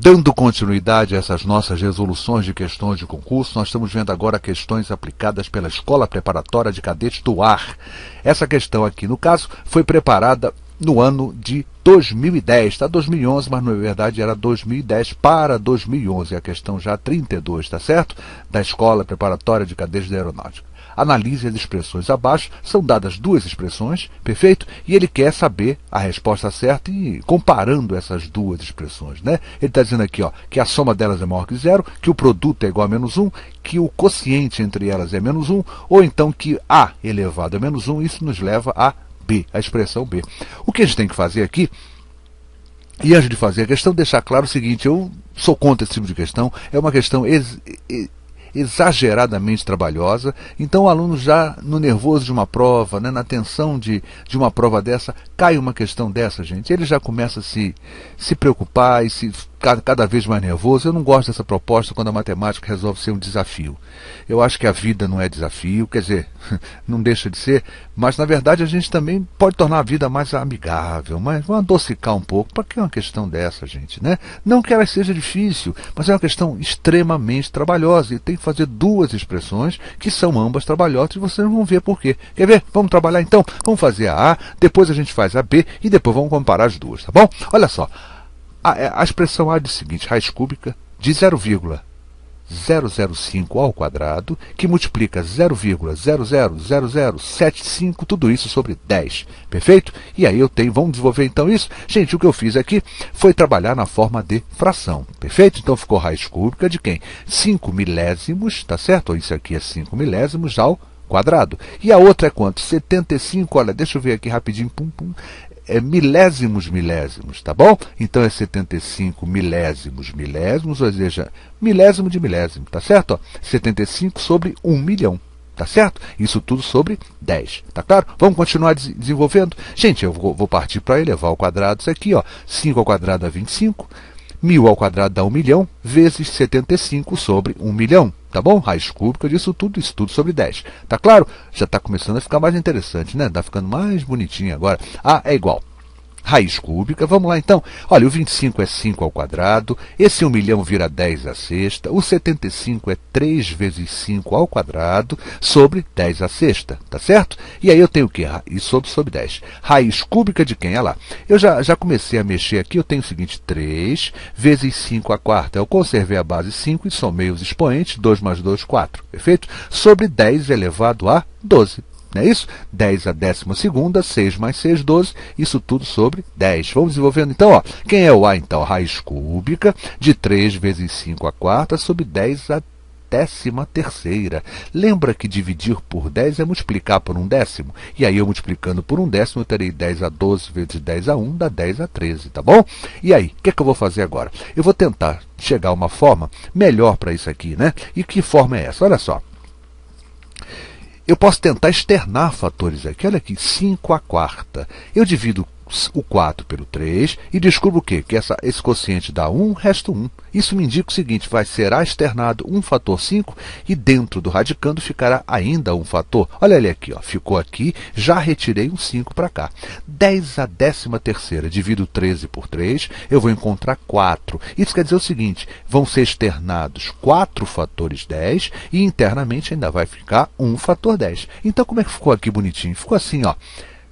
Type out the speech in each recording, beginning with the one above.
Dando continuidade a essas nossas resoluções de questões de concurso, nós estamos vendo agora questões aplicadas pela Escola Preparatória de Cadetes do Ar. Essa questão aqui, no caso, foi preparada no ano de 2010, está 2011, mas na verdade era 2010 para 2011, a questão já 32, tá certo? Da Escola Preparatória de Cadetes da Aeronáutica. Analise as expressões abaixo, são dadas duas expressões, perfeito? E ele quer saber a resposta certa e comparando essas duas expressões, né? Ele está dizendo aqui, ó, que a soma delas é maior que zero, que o produto é igual a menos 1, que o quociente entre elas é menos 1, ou então que A elevado a menos 1, isso nos leva a B, a expressão B. O que a gente tem que fazer aqui, e antes de fazer a questão, deixar claro o seguinte, eu sou contra esse tipo de questão, é uma questão exageradamente trabalhosa, então o aluno já no nervoso de uma prova, né, na tensão de uma prova dessa, cai uma questão dessa, gente, ele já começa a se preocupar e se cada vez mais nervoso. Eu não gosto dessa proposta quando a matemática resolve ser um desafio. Eu acho que a vida não é desafio, quer dizer, não deixa de ser, mas na verdade a gente também pode tornar a vida mais amigável, mas vamos adocicar um pouco. Para que uma questão dessa, gente, né? Não que ela seja difícil, mas é uma questão extremamente trabalhosa e tem que fazer duas expressões que são ambas trabalhosas e vocês vão ver por quê. Quer ver? Vamos trabalhar então? Vamos fazer a A, depois a gente faz a B e depois vamos comparar as duas, tá bom? Olha só. A expressão A diz o seguinte, raiz cúbica de 0,005 ao quadrado, que multiplica 0,000075, tudo isso sobre 10. Perfeito? E aí vamos desenvolver então isso? Gente, o que eu fiz aqui foi trabalhar na forma de fração. Perfeito? Então ficou raiz cúbica de quem? 5 milésimos, tá certo? Isso aqui é 5 milésimos ao quadrado. E a outra é quanto? 75, olha, deixa eu ver aqui rapidinho, é milésimos, tá bom? Então é 75 milésimos, ou seja, milésimo de milésimo, tá certo? Ó, 75 sobre 1 milhão, tá certo? Isso tudo sobre 10, tá claro? Vamos continuar desenvolvendo? Gente, eu vou partir para elevar ao quadrado isso aqui, ó. 5 ao quadrado dá 25, 1000 ao quadrado dá 1 milhão, vezes 75 sobre 1 milhão. Tá bom? Raiz cúbica disso tudo, isso tudo sobre 10. Tá claro? Já está começando a ficar mais interessante, né? Está ficando mais bonitinho agora. A é igual. Raiz cúbica, vamos lá então. Olha, o 25 é 5 ao quadrado, esse 1 milhão vira 10 à sexta, o 75 é 3 vezes 5 ao quadrado, sobre 10 à sexta, tá certo? E aí eu tenho o quê? Isso sobre 10. Raiz cúbica de quem? Olha lá. Eu já comecei a mexer aqui, eu tenho o seguinte, 3 vezes 5 à quarta. Eu conservei a base 5 e somei os expoentes, 2 mais 2, 4, perfeito? Sobre 10 elevado a 12. Não é isso? 10 à 12ª, 6 mais 6, 12, isso tudo sobre 10. Vamos desenvolvendo então, ó. Quem é o A então? Raiz cúbica de 3 vezes 5 à quarta sobre 10 à 13ª. Lembra que dividir por 10 é multiplicar por 1/10? E aí eu multiplicando por 1/10 eu terei 10 a 12 vezes 10 a 1 dá 10 a 13, tá bom? E aí, o que é que eu vou fazer agora? Eu vou tentar chegar a uma forma melhor para isso aqui, né? E que forma é essa? Olha só. Eu posso tentar externar fatores aqui. Olha aqui, 5 à quarta. Eu divido o 4 pelo 3 e descubro o quê? Que esse quociente dá 1, resta 1. Isso me indica o seguinte, será externado um fator 5 e dentro do radicando ficará ainda um fator. Olha ele aqui, ó, ficou aqui, já retirei um 5 para cá. 10 à 13ª, divido 13 por 3, eu vou encontrar 4. Isso quer dizer o seguinte, vão ser externados 4 fatores 10 e internamente ainda vai ficar um fator 10. Então como é que ficou aqui bonitinho? Ficou assim, ó.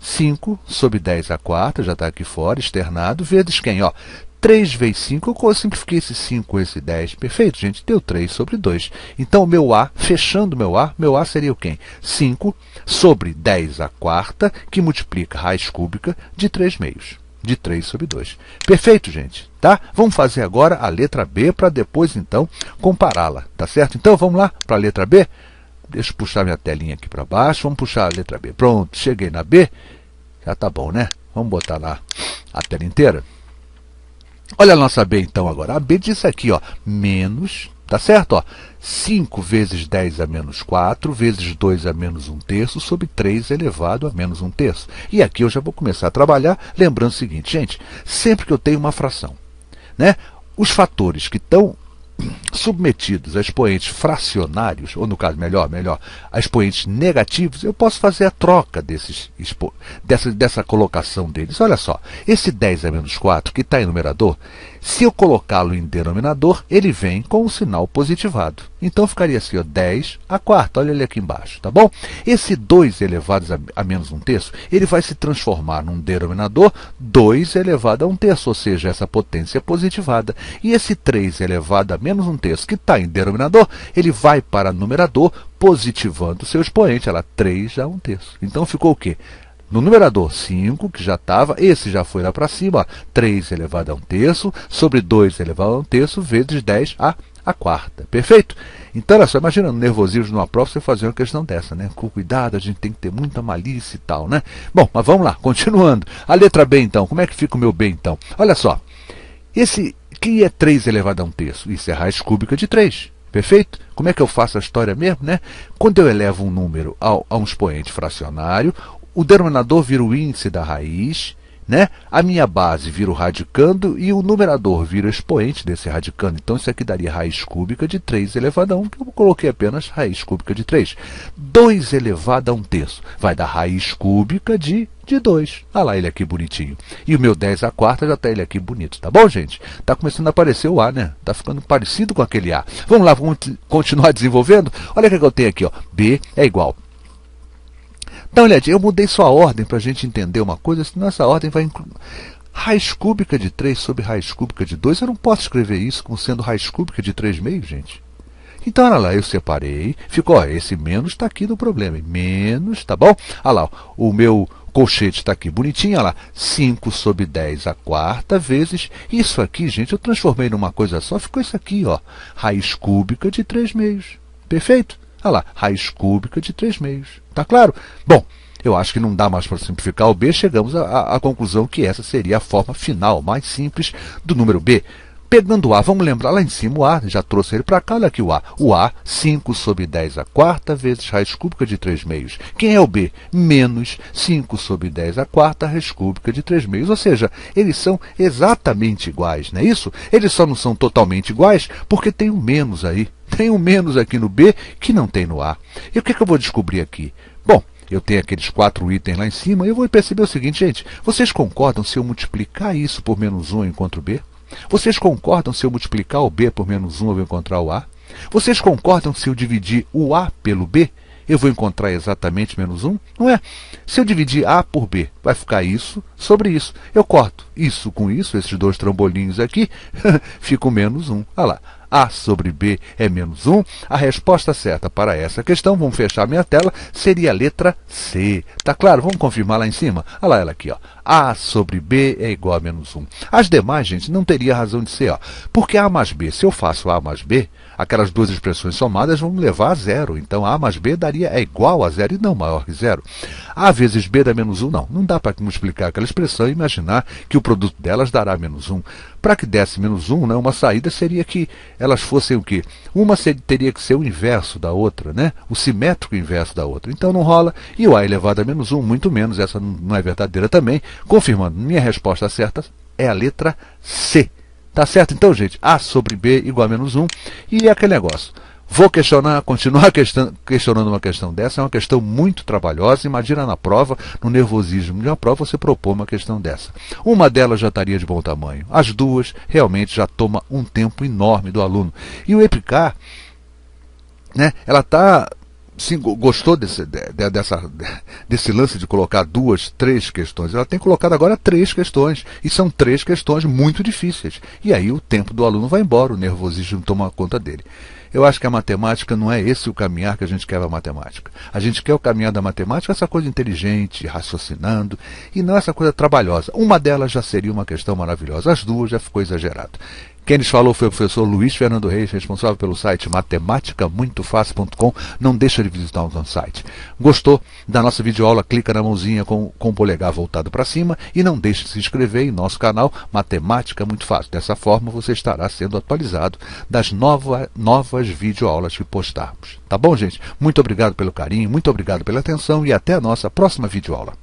5 sobre 10 à quarta, já está aqui fora, externado, vezes quem? Ó, 3 vezes 5, eu simplifiquei esse 5 com esse 10. Perfeito, gente? Deu 3 sobre 2. Então, o meu A, fechando meu A seria o quê? 5 sobre 10 à quarta, que multiplica raiz cúbica de 3 meios. De 3 sobre 2. Perfeito, gente? Tá? Vamos fazer agora a letra B para depois, então, compará-la. Tá certo? Então, vamos lá para a letra B? Deixa eu puxar minha telinha aqui para baixo. Vamos puxar a letra B. Pronto, cheguei na B. Já tá bom, né? Vamos botar lá a tela inteira. Olha a nossa B então agora. A B diz aqui, ó, menos, tá certo? Ó, 5 vezes 10 a menos 4, vezes 2 a menos 1/3, sobre 3 elevado a menos 1/3. E aqui eu já vou começar a trabalhar, lembrando o seguinte, gente, sempre que eu tenho uma fração, né? Os fatores que estão submetidos a expoentes fracionários, ou no caso, melhor, a expoentes negativos, eu posso fazer a troca dessa colocação deles. Olha só, esse 10 a menos 4 que está em numerador, se eu colocá-lo em denominador, ele vem com o sinal positivado. Então ficaria assim, ó, 10 a quarta, olha ele aqui embaixo, tá bom? Esse 2 elevado a menos 1/3, ele vai se transformar num denominador 2 elevado a 1/3, ou seja, essa potência positivada. E esse 3 elevado a menos 1/3, que está em denominador, ele vai para numerador, positivando o seu expoente, ela 3 a 1/3. Então ficou o quê? No numerador 5, que já estava, esse já foi lá para cima, ó, 3 elevado a 1/3, sobre 2 elevado a 1/3, vezes 10 a quarta. Perfeito? Então, olha só, imagina no nervosismo numa prova você fazer uma questão dessa, né? Com cuidado, a gente tem que ter muita malícia e tal, né? Bom, mas vamos lá, continuando. A letra B, então, como é que fica o meu B, então? Olha só, esse que é 3 elevado a 1/3? Isso é raiz cúbica de 3. Perfeito? Como é que eu faço a história mesmo, né? Quando eu elevo um número a um expoente fracionário, o denominador vira o índice da raiz, né? A minha base vira o radicando e o numerador vira o expoente desse radicando. Então isso aqui daria raiz cúbica de 3 elevado a 1, que eu coloquei apenas raiz cúbica de 3. 2 elevado a 1/3 vai dar raiz cúbica de 2. Olha lá ele aqui bonitinho. E o meu 10 a quarta já está ele aqui bonito. Tá bom, gente? Está começando a aparecer o A, né? Está ficando parecido com aquele A. Vamos lá, vamos continuar desenvolvendo? Olha o que eu tenho aqui, ó. B é igual. Dá uma olhadinha, eu mudei só a ordem para a gente entender uma coisa, senão essa ordem vai incluir raiz cúbica de 3 sobre raiz cúbica de 2. Eu não posso escrever isso como sendo raiz cúbica de 3 meios, gente. Então, olha lá, eu separei, ficou, ó, esse menos está aqui no problema, menos, tá bom? Olha lá, o meu colchete está aqui bonitinho, olha lá, 5 sobre 10 a quarta vezes, isso aqui, gente, eu transformei numa coisa só, ficou isso aqui, ó, raiz cúbica de 3 meios. Perfeito? Olha lá, raiz cúbica de 3 meios. Tá claro? Bom, eu acho que não dá mais para simplificar o B, chegamos à conclusão que essa seria a forma final, mais simples, do número B. Pegando o A, vamos lembrar lá em cima o A, já trouxe ele para cá, olha aqui o A. O A, 5 sobre 10 a quarta vezes raiz cúbica de 3 meios. Quem é o B? Menos 5 sobre 10 a quarta raiz cúbica de 3 meios. Ou seja, eles são exatamente iguais, não é isso? Eles só não são totalmente iguais porque tem um menos aí. Tem um menos aqui no B que não tem no A. E o que eu vou descobrir aqui? Bom, eu tenho aqueles 4 itens lá em cima e eu vou perceber o seguinte, gente. Vocês concordam se eu multiplicar isso por menos 1 eu encontro o B? Vocês concordam se eu multiplicar o B por menos 1 eu vou encontrar o A? Vocês concordam se eu dividir o A pelo B eu vou encontrar exatamente menos 1? Não é? Se eu dividir A por B, vai ficar isso sobre isso. Eu corto isso com isso, esses dois trambolinhos aqui, fica o menos 1. Olha lá. A sobre B é menos 1. A resposta certa para essa questão, vamos fechar minha tela, seria a letra C. Tá claro? Vamos confirmar lá em cima? Olha lá ela aqui, ó. A sobre B é igual a menos 1. As demais, gente, não teria razão de ser, ó. Porque A mais B, se eu faço A mais B, aquelas duas expressões somadas vão me levar a zero. Então A mais B é igual a zero e não maior que zero. A vezes B dá menos 1, não. Não dá para multiplicar aquela expressão e imaginar que o produto delas dará menos 1. Para que desse menos 1, né, uma saída seria que elas fossem o quê? Uma teria que ser o inverso da outra, né? O simétrico inverso da outra. Então não rola. E o A elevado a menos 1, muito menos. Essa não é verdadeira também. Confirmando, minha resposta certa é a letra C. Tá certo? Então, gente, A sobre B igual a menos 1. E aquele negócio. Vou continuar questionando uma questão dessa. É uma questão muito trabalhosa. Imagina na prova, no nervosismo de uma prova, você propor uma questão dessa. Uma delas já estaria de bom tamanho. As duas realmente já toma um tempo enorme do aluno. E o EPICAR, né, ela está... Sim, gostou desse lance de colocar 2, 3 questões. Ela tem colocado agora 3 questões. E são 3 questões muito difíceis. E aí o tempo do aluno vai embora, o nervosismo toma conta dele. Eu acho que a matemática não é esse o caminhar que a gente quer da matemática. A gente quer o caminhar da matemática, essa coisa inteligente, raciocinando, e não essa coisa trabalhosa. Uma delas já seria uma questão maravilhosa, as duas já ficou exagerado. Quem nos falou foi o professor Luiz Fernando Reis, responsável pelo site matematicamuitofácil.com. Não deixa de visitar o nosso site. Gostou da nossa videoaula? Clica na mãozinha com o polegar voltado para cima e não deixe de se inscrever em nosso canal Matemática Muito Fácil. Dessa forma você estará sendo atualizado das novas videoaulas que postarmos. Tá bom, gente? Muito obrigado pelo carinho, muito obrigado pela atenção e até a nossa próxima videoaula.